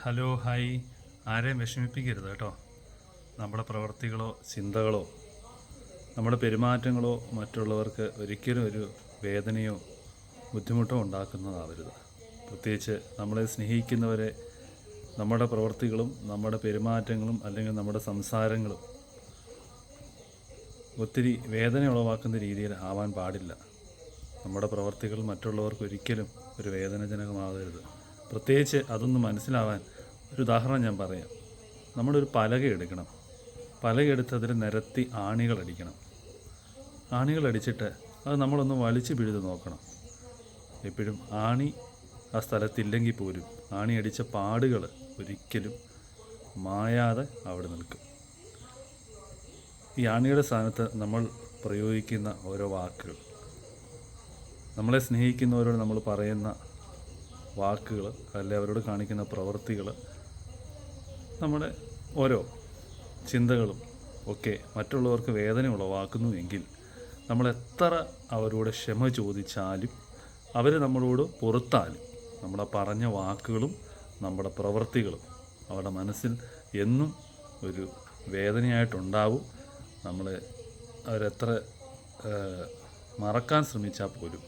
Hello hi. ആരെയും വിഷമിപ്പിക്കരുത് കേട്ടോ. നമ്മുടെ പ്രവൃത്തികളോ ചിന്തകളോ നമ്മുടെ പെരുമാറ്റങ്ങളോ മറ്റുള്ളവർക്ക് ഒരിക്കലും ഒരു വേദനയോ ബുദ്ധിമുട്ടോ ഉണ്ടാക്കുന്നതാവരുത്. പ്രത്യേകിച്ച് നമ്മളെ സ്നേഹിക്കുന്നവരെ നമ്മുടെ പ്രവൃത്തികളും നമ്മുടെ പെരുമാറ്റങ്ങളും അല്ലെങ്കിൽ നമ്മുടെ സംസാരങ്ങളും ഒത്തിരി വേദന ഉളവാക്കുന്ന രീതിയിൽ ആവാൻ പാടില്ല. നമ്മുടെ പ്രവൃത്തികൾ മറ്റുള്ളവർക്ക് ഒരിക്കലും ഒരു വേദനാജനകമാകരുത്. പ്രത്യേകിച്ച് അതൊന്ന് മനസ്സിലാവാൻ ഒരു ഉദാഹരണം ഞാൻ പറയാം. നമ്മളൊരു പലക എടുക്കണം. പലക എടുത്ത് അതിൽ നിരത്തി ആണികളടിക്കണം. ആണികളടിച്ചിട്ട് അത് നമ്മളൊന്ന് വലിച്ചു പിഴുത് നോക്കണം. എപ്പോഴും ആണി ആ സ്ഥലത്തില്ലെങ്കിൽ പോലും ആണി അടിച്ച പാടുകൾ ഒരിക്കലും മായാതെ അവിടെ നിൽക്കും. ഈ ആണിയുടെ സ്ഥാനത്ത് നമ്മൾ പ്രയോഗിക്കുന്ന ഓരോ വാക്കുകൾ, നമ്മളെ സ്നേഹിക്കുന്നവരോട് നമ്മൾ പറയുന്ന വാക്കുകൾ, അല്ലെ അവരോട് കാണിക്കുന്ന പ്രവൃത്തികൾ, നമ്മുടെ ഓരോ ചിന്തകളും ഒക്കെ മറ്റുള്ളവർക്ക് വേദന ഉളവാക്കുന്നു എങ്കിൽ നമ്മൾ എത്ര അവരോട് ക്ഷമ ചോദിച്ചാലും അവർ നമ്മളോട് പൊറുത്താലും നമ്മളെ പറഞ്ഞ വാക്കുകളും നമ്മുടെ പ്രവൃത്തികളും അവരുടെ മനസ്സിൽ എന്നും ഒരു വേദനയായിട്ടുണ്ടാവും. നമ്മൾ അവരെത്ര മറക്കാൻ ശ്രമിച്ചാൽ പോലും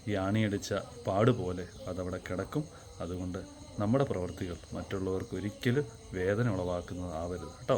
ഈ ആണിയടിച്ച പാടുപോലെ അതവിടെ കിടക്കും. അതുകൊണ്ട് നമ്മുടെ പ്രവൃത്തികൾ മറ്റുള്ളവർക്ക് ഒരിക്കലും വേദന ഉളവാക്കുന്നതാവരുത് കേട്ടോ.